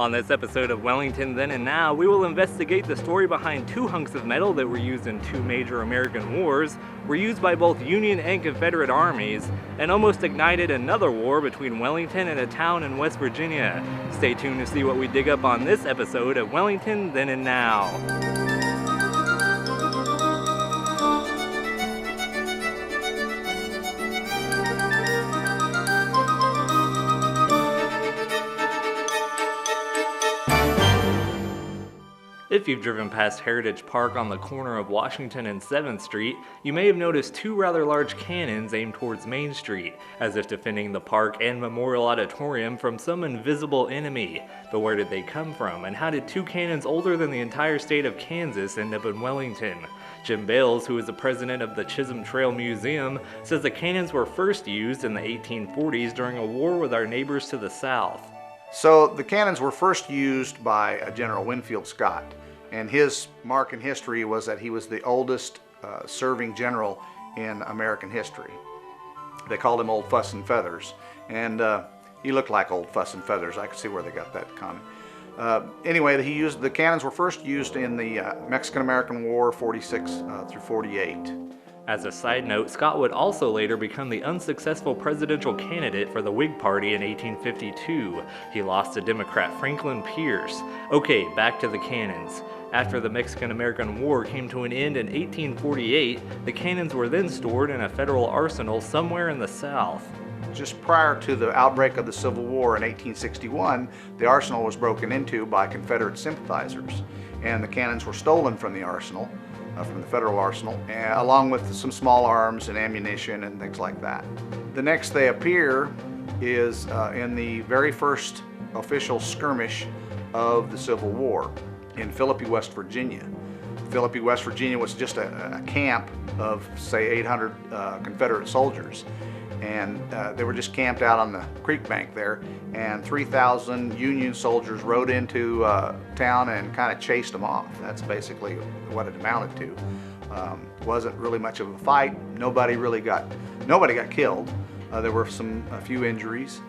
On this episode of Wellington Then and Now, we will investigate the story behind two hunks of metal that were used in two major American wars, were used by both Union and Confederate armies, and almost ignited another war between Wellington and a town in West Virginia. Stay tuned to see what we dig up on this episode of Wellington Then and Now. If you've driven past Heritage Park on the corner of Washington and 7th Street, you may have noticed two rather large cannons aimed towards Main Street, as if defending the park and Memorial Auditorium from some invisible enemy. But where did they come from, and how did two cannons older than the entire state of Kansas end up in Wellington? Jim Bales, who is the president of the Chisholm Trail Museum, says the cannons were first used in the 1840s during a war with our neighbors to the south. So the cannons were first used by General Winfield Scott. And his mark in history was that he was the oldest serving general in American history. They called him Old Fuss and Feathers, and he looked like Old Fuss and Feathers. I could see where they got that comment. Anyway, the cannons were first used in the Mexican-American War, 46 through 48. As a side note, Scott would also later become the unsuccessful presidential candidate for the Whig Party in 1852. He lost to Democrat Franklin Pierce. Okay, back to the cannons. After the Mexican-American War came to an end in 1848, the cannons were then stored in a federal arsenal somewhere in the South. Just prior to the outbreak of the Civil War in 1861, the arsenal was broken into by Confederate sympathizers, and the cannons were stolen from the arsenal, from the federal arsenal, along with some small arms and ammunition and things like that. The next they appear is in the very first official skirmish of the Civil War in Philippi, West Virginia. Philippi, West Virginia was just a camp of, say, 800 Confederate soldiers. And they were just camped out on the creek bank there, and 3,000 Union soldiers rode into town and kind of chased them off. That's basically what it amounted to. Wasn't really much of a fight. Nobody got killed. There were a few injuries,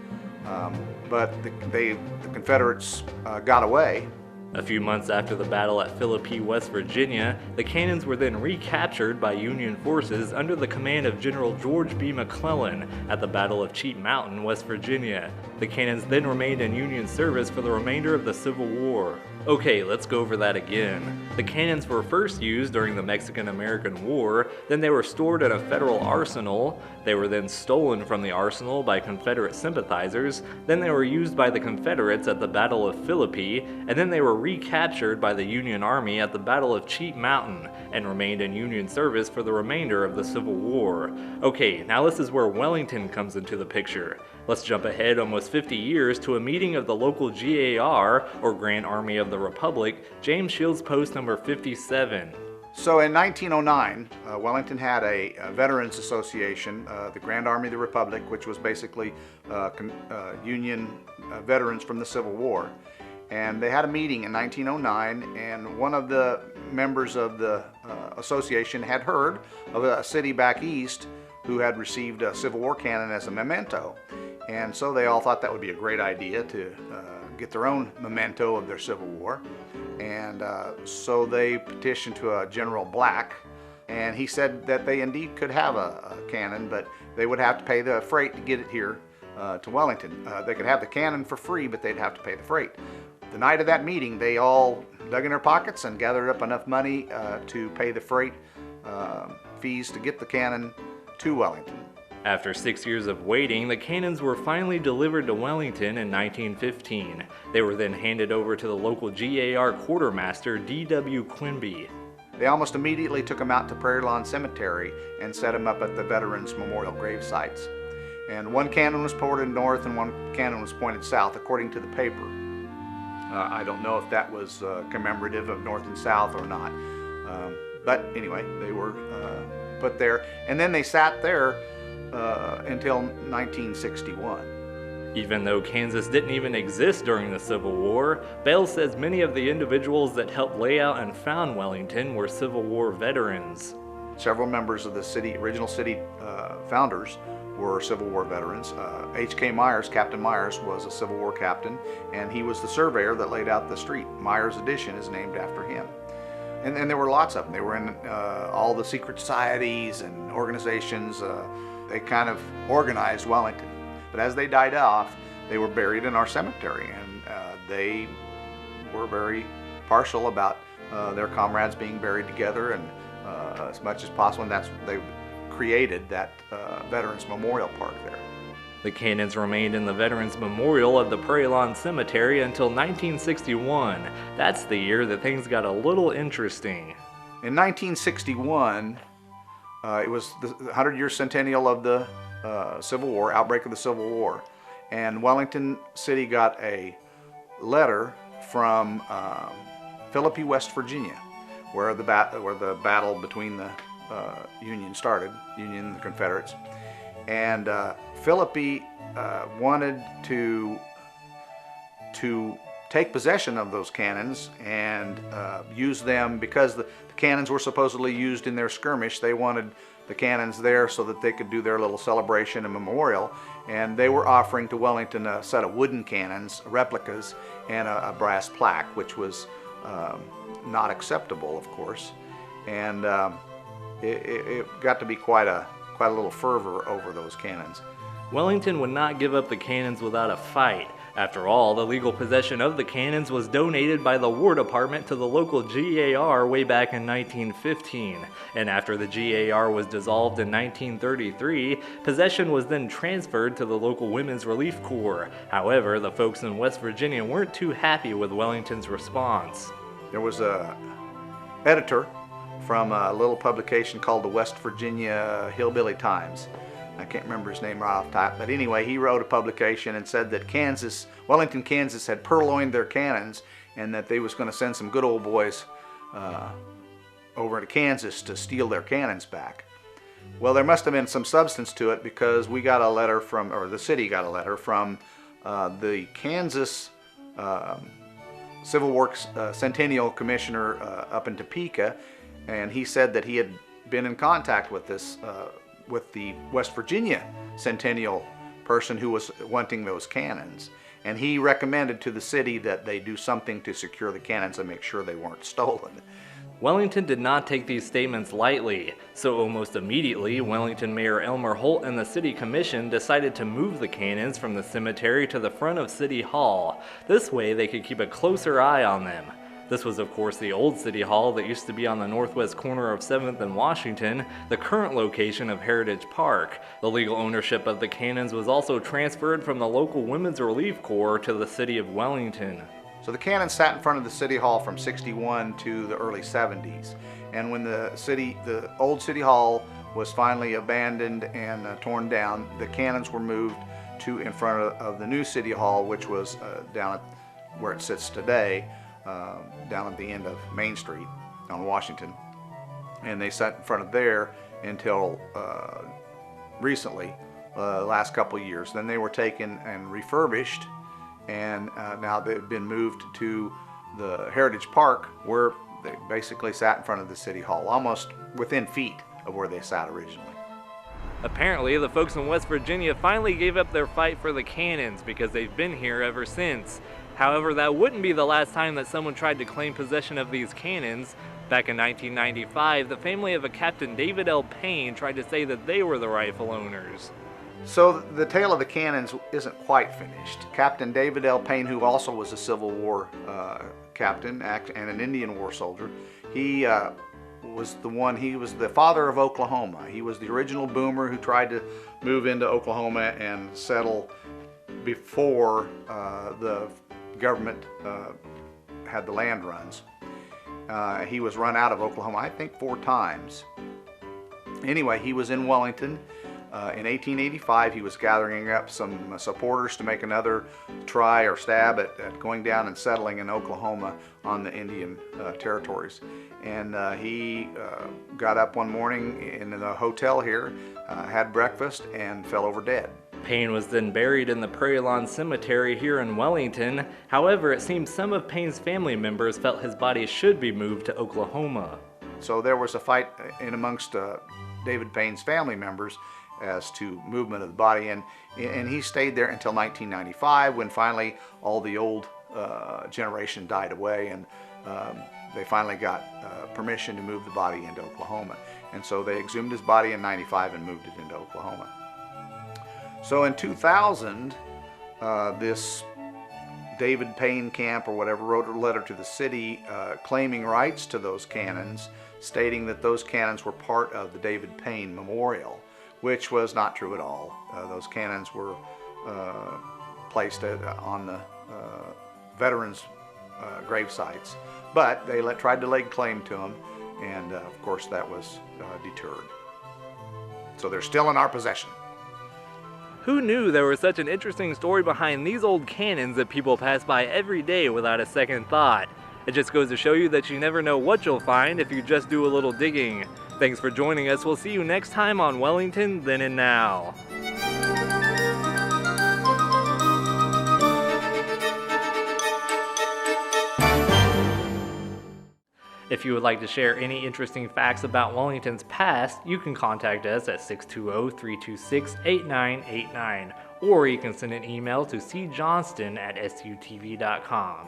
but the Confederates got away. A few months after the battle at Philippi, West Virginia, the cannons were then recaptured by Union forces under the command of General George B. McClellan at the Battle of Cheat Mountain, West Virginia. The cannons then remained in Union service for the remainder of the Civil War. Okay, let's go over that again. The cannons were first used during the Mexican-American War, then they were stored in a federal arsenal, they were then stolen from the arsenal by Confederate sympathizers, then they were used by the Confederates at the Battle of Philippi, and then they were recaptured by the Union Army at the Battle of Cheat Mountain, and remained in Union service for the remainder of the Civil War. Okay, now this is where Wellington comes into the picture. Let's jump ahead almost 50 years to a meeting of the local GAR, or Grand Army of the Republic, James Shields Post number 57. So in 1909, Wellington had a Veterans Association, the Grand Army of the Republic, which was basically Union veterans from the Civil War. And they had a meeting in 1909, and one of the members of the association had heard of a city back east who had received a Civil War cannon as a memento. And so they all thought that would be a great idea to get their own memento of their Civil War. And so they petitioned to General Black, and he said that they indeed could have a cannon, but they would have to pay the freight to get it here to Wellington. They could have the cannon for free, but they'd have to pay the freight. The night of that meeting, they all dug in their pockets and gathered up enough money to pay the freight fees to get the cannon to Wellington. After 6 years of waiting, the cannons were finally delivered to Wellington in 1915. They were then handed over to the local GAR quartermaster, D.W. Quimby. They almost immediately took them out to Prairie Lawn Cemetery and set them up at the Veterans Memorial grave sites. And one cannon was pointed north and one cannon was pointed south, according to the paper. I don't know if that was commemorative of North and South or not. But anyway, they were put there. And then they sat there until 1961. Even though Kansas didn't even exist during the Civil War, Bales says many of the individuals that helped lay out and found Wellington were Civil War veterans. Several members of the original city founders were Civil War veterans. H.K. Myers, Captain Myers, was a Civil War captain, and he was the surveyor that laid out the street. Myers Addition is named after him. And there were lots of them. They were in all the secret societies and organizations. They kind of organized Wellington. But as they died off, they were buried in our cemetery, and they were very partial about their comrades being buried together, and as much as possible, and they created that Veterans Memorial Park there. The cannons remained in the Veterans Memorial of the Prairie Lawn Cemetery until 1961. That's the year that things got a little interesting. In 1961, it was the 100-year centennial of the Civil War, outbreak of the Civil War, and Wellington City got a letter from Philippi, West Virginia, where the battle between the Union started, Union and the Confederates. And Philippi wanted to take possession of those cannons and use them because the cannons were supposedly used in their skirmish. They wanted the cannons there so that they could do their little celebration and memorial. And they were offering to Wellington a set of wooden cannons, replicas, and a brass plaque, which was not acceptable, of course. And it got to be quite a little fervor over those cannons. Wellington would not give up the cannons without a fight. After all, the legal possession of the cannons was donated by the War Department to the local GAR way back in 1915, and after the GAR was dissolved in 1933, possession was then transferred to the local Women's Relief Corps. However, the folks in West Virginia weren't too happy with Wellington's response. There was a editor from a little publication called the West Virginia Hillbilly Times. I can't remember his name right off the top, but anyway, he wrote a publication and said that Wellington, Kansas had purloined their cannons, and that they was going to send some good old boys over to Kansas to steal their cannons back. Well, there must have been some substance to it, because we got a letter from, or the city got a letter from the Kansas Civil War Centennial Commissioner up in Topeka, and he said that he had been in contact with with the West Virginia Centennial person who was wanting those cannons, and he recommended to the city that they do something to secure the cannons and make sure they weren't stolen. Wellington did not take these statements lightly, so almost immediately, Wellington Mayor Elmer Holt and the City Commission decided to move the cannons from the cemetery to the front of City Hall. This way they could keep a closer eye on them. This was of course the old City Hall that used to be on the northwest corner of 7th and Washington, the current location of Heritage Park. The legal ownership of the cannons was also transferred from the local Women's Relief Corps to the city of Wellington. So the cannons sat in front of the City Hall from 61 to the early 70s. And when the old City Hall was finally abandoned and torn down, the cannons were moved to in front of the new City Hall, which was down at where it sits today, down at the end of Main Street on Washington. And they sat in front of there until recently, the last couple of years. Then they were taken and refurbished, and now they've been moved to the Heritage Park, where they basically sat in front of the City Hall, almost within feet of where they sat originally. Apparently, the folks in West Virginia finally gave up their fight for the cannons because they've been here ever since. However, that wouldn't be the last time that someone tried to claim possession of these cannons. Back in 1995, the family of a Captain David L. Payne tried to say that they were the rightful owners. So the tale of the cannons isn't quite finished. Captain David L. Payne, who also was a Civil War captain and an Indian War soldier, he was the father of Oklahoma. He was the original boomer who tried to move into Oklahoma and settle before the government had the land runs. He was run out of Oklahoma, I think 4 times. Anyway, he was in Wellington. In 1885, he was gathering up some supporters to make another try or stab at going down and settling in Oklahoma on the Indian territories. And he got up one morning in the hotel here, had breakfast, and fell over dead. Payne was then buried in the Prairie Lawn Cemetery here in Wellington. However, it seems some of Payne's family members felt his body should be moved to Oklahoma. So there was a fight in amongst David Payne's family members as to movement of the body, and he stayed there until 1995, when finally all the old generation died away, and they finally got permission to move the body into Oklahoma. And so they exhumed his body in 95 and moved it into Oklahoma. So in 2000, this David Payne camp or whatever wrote a letter to the city claiming rights to those cannons, stating that those cannons were part of the David Payne Memorial, which was not true at all. Those cannons were placed on the veterans' grave sites, but they tried to lay claim to them, and of course that was deterred. So they're still in our possession. Who knew there was such an interesting story behind these old cannons that people pass by every day without a second thought? It just goes to show you that you never know what you'll find if you just do a little digging. Thanks for joining us. We'll see you next time on Wellington Then and Now. If you would like to share any interesting facts about Wellington's past, you can contact us at 620-326-8989, or you can send an email to cjohnston@sutv.com.